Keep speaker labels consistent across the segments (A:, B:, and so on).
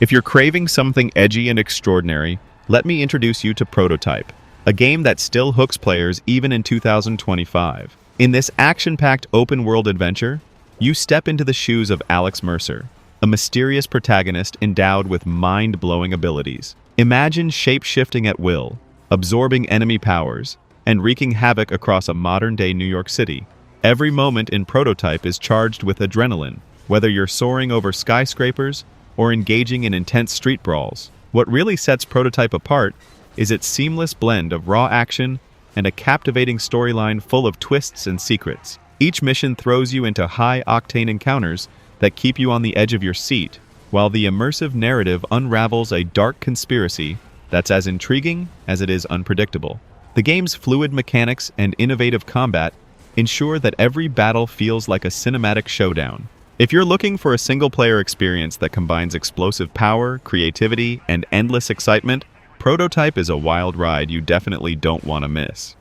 A: If you're craving something edgy and extraordinary, let me introduce you to Prototype, a game that still hooks players even in 2025. In this action-packed open-world adventure, you step into the shoes of Alex Mercer, a mysterious protagonist endowed with mind-blowing abilities. Imagine shape-shifting at will, absorbing enemy powers, and wreaking havoc across a modern-day New York City. Every moment in Prototype is charged with adrenaline, whether you're soaring over skyscrapers or engaging in intense street brawls. What really sets Prototype apart is its seamless blend of raw action and a captivating storyline full of twists and secrets. Each mission throws you into high-octane encounters that keep you on the edge of your seat, while the immersive narrative unravels a dark conspiracy that's as intriguing as it is unpredictable. The game's fluid mechanics and innovative combat ensure that every battle feels like a cinematic showdown. If you're looking for a single-player experience that combines explosive power, creativity, and endless excitement, Prototype is a wild ride you definitely don't want to miss.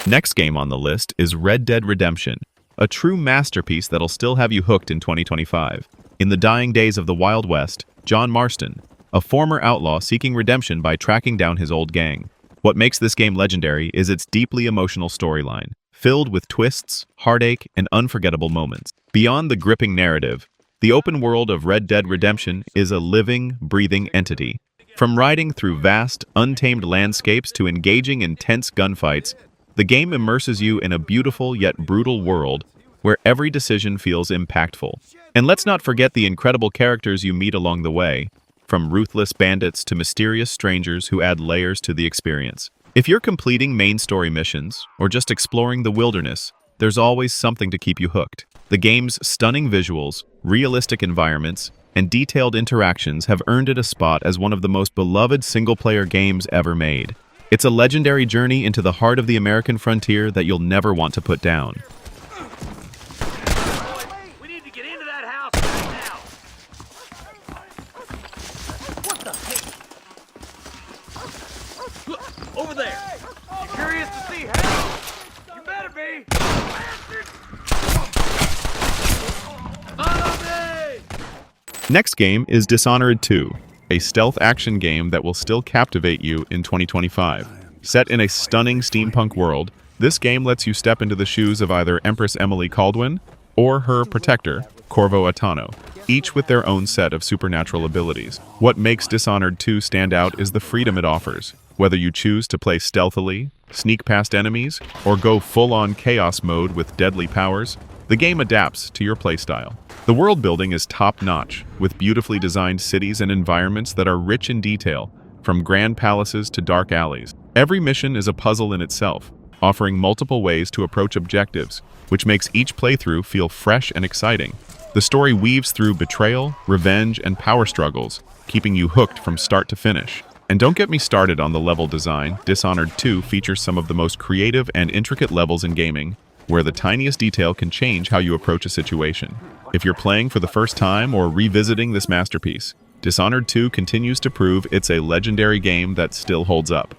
A: Next game on the list is Red Dead Redemption, a true masterpiece that'll still have you hooked in 2025. In the dying days of the Wild West, John Marston, a former outlaw seeking redemption by tracking down his old gang. What makes this game legendary is its deeply emotional storyline, filled with twists, heartache, and unforgettable moments. Beyond the gripping narrative, the open world of Red Dead Redemption is a living, breathing entity. From riding through vast, untamed landscapes to engaging in tense gunfights, the game immerses you in a beautiful yet brutal world where every decision feels impactful. And let's not forget the incredible characters you meet along the way, from ruthless bandits to mysterious strangers who add layers to the experience. If you're completing main story missions or just exploring the wilderness, there's always something to keep you hooked. The game's stunning visuals, realistic environments, and detailed interactions have earned it a spot as one of the most beloved single-player games ever made. It's a legendary journey into the heart of the American frontier that you'll never want to put down.
B: We need to get into that house right now. What the heck? Over there. You curious to see how? You better be. Bastard! Follow me!
A: Next game is Dishonored 2. A stealth action game that will still captivate you in 2025. Set in a stunning steampunk world, this game lets you step into the shoes of either Empress Emily Kaldwin or her protector, Corvo Attano, each with their own set of supernatural abilities. What makes Dishonored 2 stand out is the freedom it offers. Whether you choose to play stealthily, sneak past enemies, or go full-on chaos mode with deadly powers, the game adapts to your playstyle. The world building is top-notch, with beautifully designed cities and environments that are rich in detail, from grand palaces to dark alleys. Every mission is a puzzle in itself, offering multiple ways to approach objectives, which makes each playthrough feel fresh and exciting. The story weaves through betrayal, revenge, and power struggles, keeping you hooked from start to finish. And don't get me started on the level design. Dishonored 2 features some of the most creative and intricate levels in gaming, where the tiniest detail can change how you approach a situation. If you're playing for the first time or revisiting this masterpiece, Dishonored 2 continues to prove it's a legendary game that still holds up.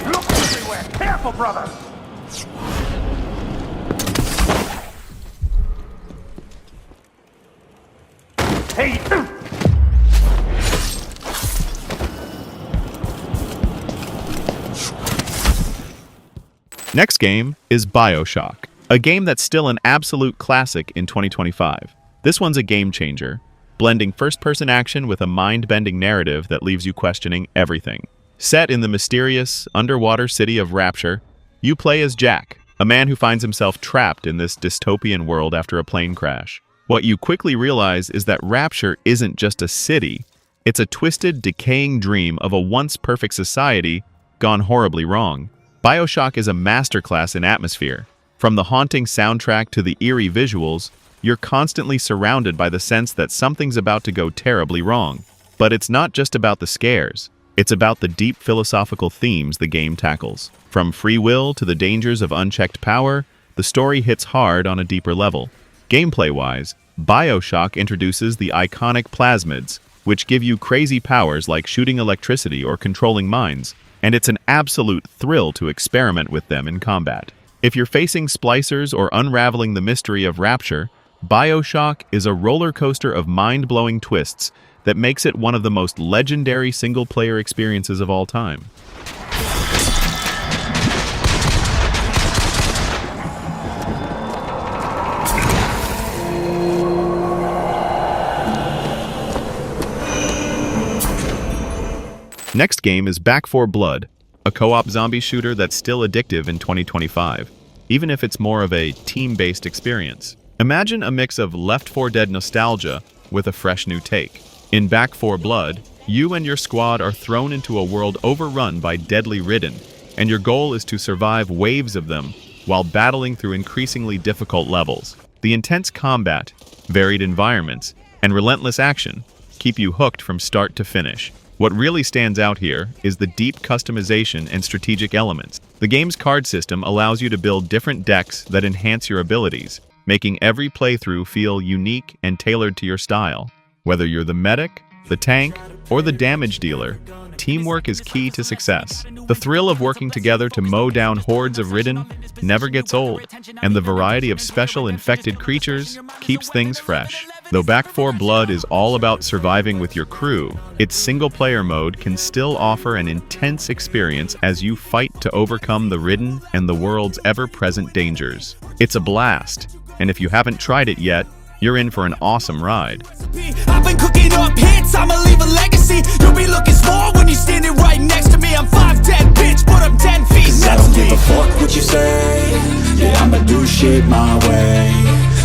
B: Look everywhere! Careful, brother! Hey!
A: Next game is BioShock, a game that's still an absolute classic in 2025. This one's a game changer, blending first-person action with a mind-bending narrative that leaves you questioning everything. Set in the mysterious, underwater city of Rapture, you play as Jack, a man who finds himself trapped in this dystopian world after a plane crash. What you quickly realize is that Rapture isn't just a city, it's a twisted, decaying dream of a once-perfect society gone horribly wrong. BioShock is a masterclass in atmosphere. From the haunting soundtrack to the eerie visuals, you're constantly surrounded by the sense that something's about to go terribly wrong. But it's not just about the scares. It's about the deep philosophical themes the game tackles. From free will to the dangers of unchecked power, the story hits hard on a deeper level. Gameplay-wise, BioShock introduces the iconic plasmids, which give you crazy powers like shooting electricity or controlling mines, and it's an absolute thrill to experiment with them in combat. If you're facing splicers or unraveling the mystery of Rapture, BioShock is a roller coaster of mind-blowing twists that makes it one of the most legendary single-player experiences of all time. Next game is Back 4 Blood, a co-op zombie shooter that's still addictive in 2025, even if it's more of a team-based experience. Imagine a mix of Left 4 Dead nostalgia with a fresh new take. In Back 4 Blood, you and your squad are thrown into a world overrun by deadly ridden, and your goal is to survive waves of them while battling through increasingly difficult levels. The intense combat, varied environments, and relentless action keep you hooked from start to finish. What really stands out here is the deep customization and strategic elements. The game's card system allows you to build different decks that enhance your abilities, making every playthrough feel unique and tailored to your style. Whether you're the medic, the tank, or the damage dealer, teamwork is key to success. The thrill of working together to mow down hordes of ridden never gets old, and the variety of special infected creatures keeps things fresh. Though Back 4 Blood is all about surviving with your crew, its single-player mode can still offer an intense experience as you fight to overcome the ridden and the world's ever-present dangers. It's a blast, and if you haven't tried it yet, you're in for an awesome ride.
C: I've been cooking up hits, I'ma leave a legacy. You'll be looking small when you're standing right next to me. I'm 5'10", bitch, but I'm 10 feet. Cause I don't give a fuck what you say. Yeah, I'ma do shit my way.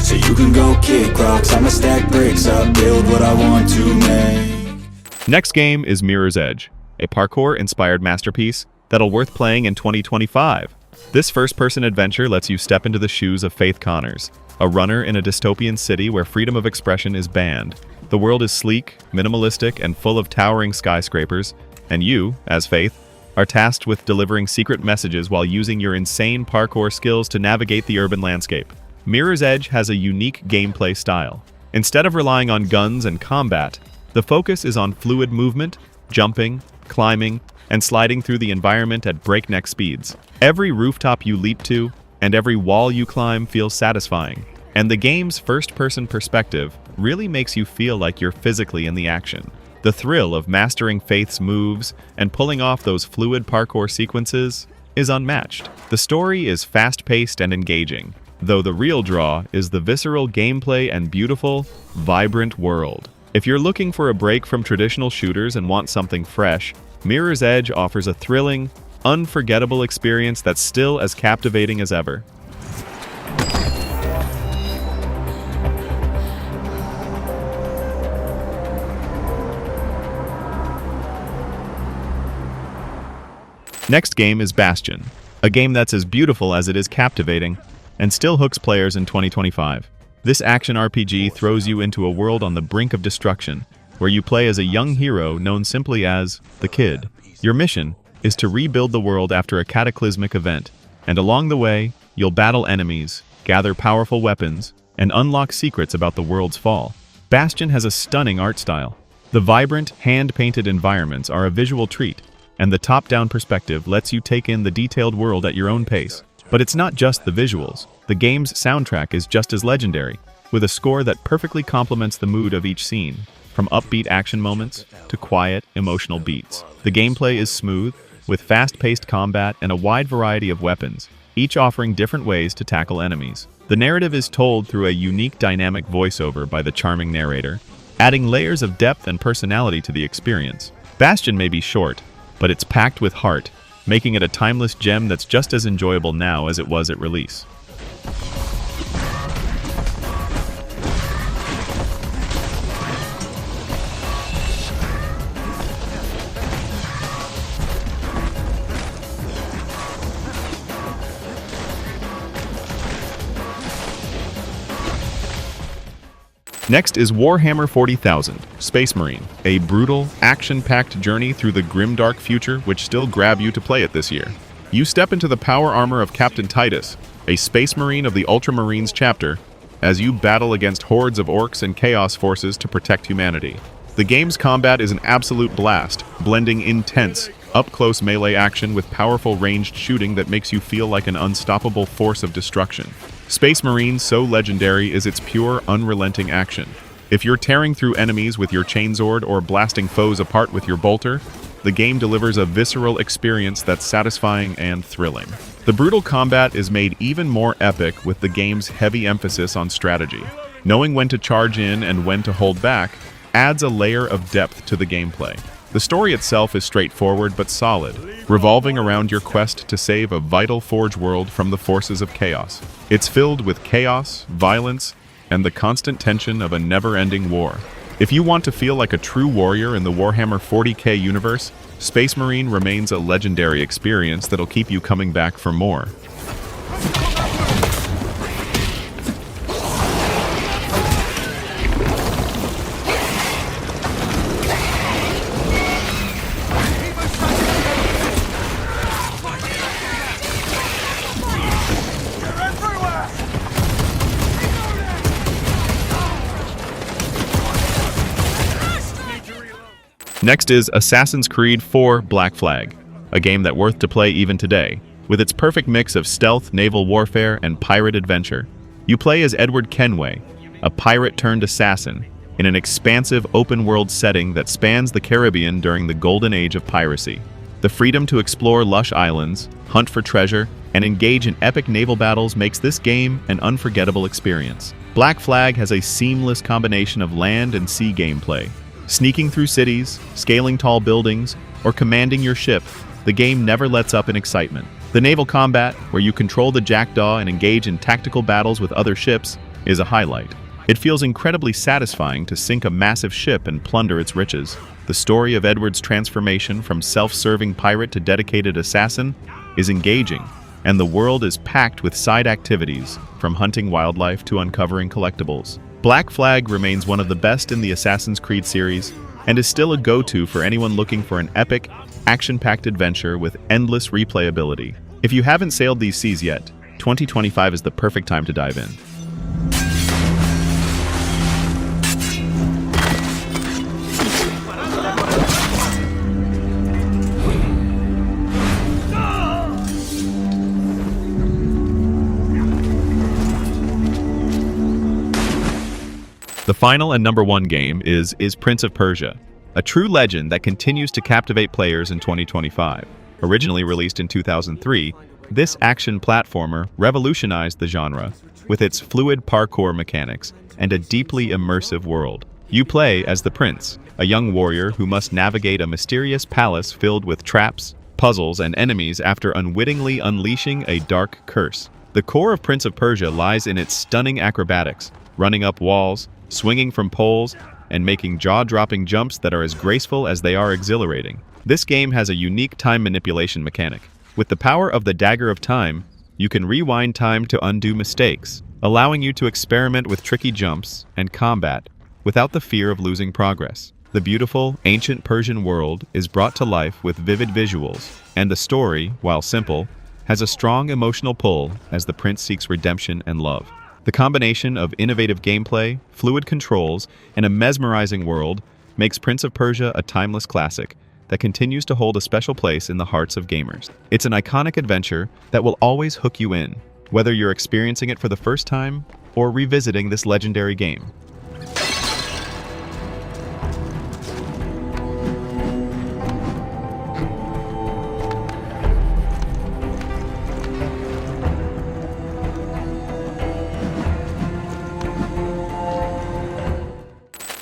C: So you can go kick rocks, I'ma stack bricks up, build what I want to make.
A: Next game is Mirror's Edge, a parkour-inspired masterpiece that'll worth playing in 2025. This first-person adventure lets you step into the shoes of Faith Connors, a runner in a dystopian city where freedom of expression is banned. The world is sleek, minimalistic, and full of towering skyscrapers, and you, as Faith, are tasked with delivering secret messages while using your insane parkour skills to navigate the urban landscape. Mirror's Edge has a unique gameplay style. Instead of relying on guns and combat, the focus is on fluid movement, jumping, climbing, and sliding through the environment at breakneck speeds. Every rooftop you leap to, and every wall you climb feels satisfying, and the game's first-person perspective really makes you feel like you're physically in the action. The thrill of mastering Faith's moves and pulling off those fluid parkour sequences is unmatched. The story is fast-paced and engaging, though the real draw is the visceral gameplay and beautiful, vibrant world. If you're looking for a break from traditional shooters and want something fresh, Mirror's Edge offers a thrilling, unforgettable experience that's still as captivating as ever. Next game is Bastion, a game that's as beautiful as it is captivating, and still hooks players in 2025. This action RPG throws you into a world on the brink of destruction, where you play as a young hero known simply as the Kid. Your mission is to rebuild the world after a cataclysmic event, and along the way, you'll battle enemies, gather powerful weapons, and unlock secrets about the world's fall. Bastion has a stunning art style. The vibrant, hand-painted environments are a visual treat, and the top-down perspective lets you take in the detailed world at your own pace. But it's not just the visuals. The game's soundtrack is just as legendary, with a score that perfectly complements the mood of each scene, from upbeat action moments to quiet, emotional beats. The gameplay is smooth, with fast-paced combat and a wide variety of weapons, each offering different ways to tackle enemies. The narrative is told through a unique dynamic voiceover by the charming narrator, adding layers of depth and personality to the experience. Bastion may be short, but it's packed with heart, making it a timeless gem that's just as enjoyable now as it was at release. Next is Warhammer 40,000, Space Marine, a brutal, action-packed journey through the grimdark future which still grab you to play it this year. You step into the power armor of Captain Titus, a Space Marine of the Ultramarines chapter, as you battle against hordes of orcs and chaos forces to protect humanity. The game's combat is an absolute blast, blending intense, up-close melee action with powerful ranged shooting that makes you feel like an unstoppable force of destruction. Space Marine's so legendary is its pure, unrelenting action. If you're tearing through enemies with your chainsword or blasting foes apart with your bolter, the game delivers a visceral experience that's satisfying and thrilling. The brutal combat is made even more epic with the game's heavy emphasis on strategy. Knowing when to charge in and when to hold back adds a layer of depth to the gameplay. The story itself is straightforward but solid, revolving around your quest to save a vital Forge world from the forces of chaos. It's filled with chaos, violence, and the constant tension of a never-ending war. If you want to feel like a true warrior in the Warhammer 40k universe, Space Marine remains a legendary experience that'll keep you coming back for more. Next is Assassin's Creed 4 Black Flag, a game that's worth to play even today. With its perfect mix of stealth, naval warfare, and pirate adventure, you play as Edward Kenway, a pirate-turned-assassin, in an expansive open-world setting that spans the Caribbean during the golden age of piracy. The freedom to explore lush islands, hunt for treasure, and engage in epic naval battles makes this game an unforgettable experience. Black Flag has a seamless combination of land and sea gameplay. Sneaking through cities, scaling tall buildings, or commanding your ship, the game never lets up in excitement. The naval combat, where you control the Jackdaw and engage in tactical battles with other ships, is a highlight. It feels incredibly satisfying to sink a massive ship and plunder its riches. The story of Edward's transformation from self-serving pirate to dedicated assassin is engaging, and the world is packed with side activities, from hunting wildlife to uncovering collectibles. Black Flag remains one of the best in the Assassin's Creed series, and is still a go-to for anyone looking for an epic, action-packed adventure with endless replayability. If you haven't sailed these seas yet, 2025 is the perfect time to dive in. The final and number one game is Prince of Persia, a true legend that continues to captivate players in 2025. Originally released in 2003, this action platformer revolutionized the genre with its fluid parkour mechanics and a deeply immersive world. You play as the prince, a young warrior who must navigate a mysterious palace filled with traps, puzzles, and enemies after unwittingly unleashing a dark curse. The core of Prince of Persia lies in its stunning acrobatics, running up walls, swinging from poles, and making jaw-dropping jumps that are as graceful as they are exhilarating. This game has a unique time manipulation mechanic. With the power of the Dagger of Time, you can rewind time to undo mistakes, allowing you to experiment with tricky jumps and combat without the fear of losing progress. The beautiful, ancient Persian world is brought to life with vivid visuals, and the story, while simple, has a strong emotional pull as the prince seeks redemption and love. The combination of innovative gameplay, fluid controls, and a mesmerizing world makes Prince of Persia a timeless classic that continues to hold a special place in the hearts of gamers. It's an iconic adventure that will always hook you in, whether you're experiencing it for the first time or revisiting this legendary game.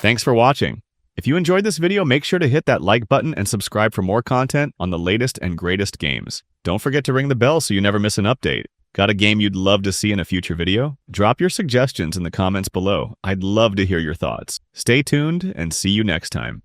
A: Thanks for watching. If you enjoyed this video, make sure to hit that like button and subscribe for more content on the latest and greatest games. Don't forget to ring the bell so you never miss an update. Got a game you'd love to see in a future video? Drop your suggestions in the comments below. I'd love to hear your thoughts. Stay tuned and see you next time.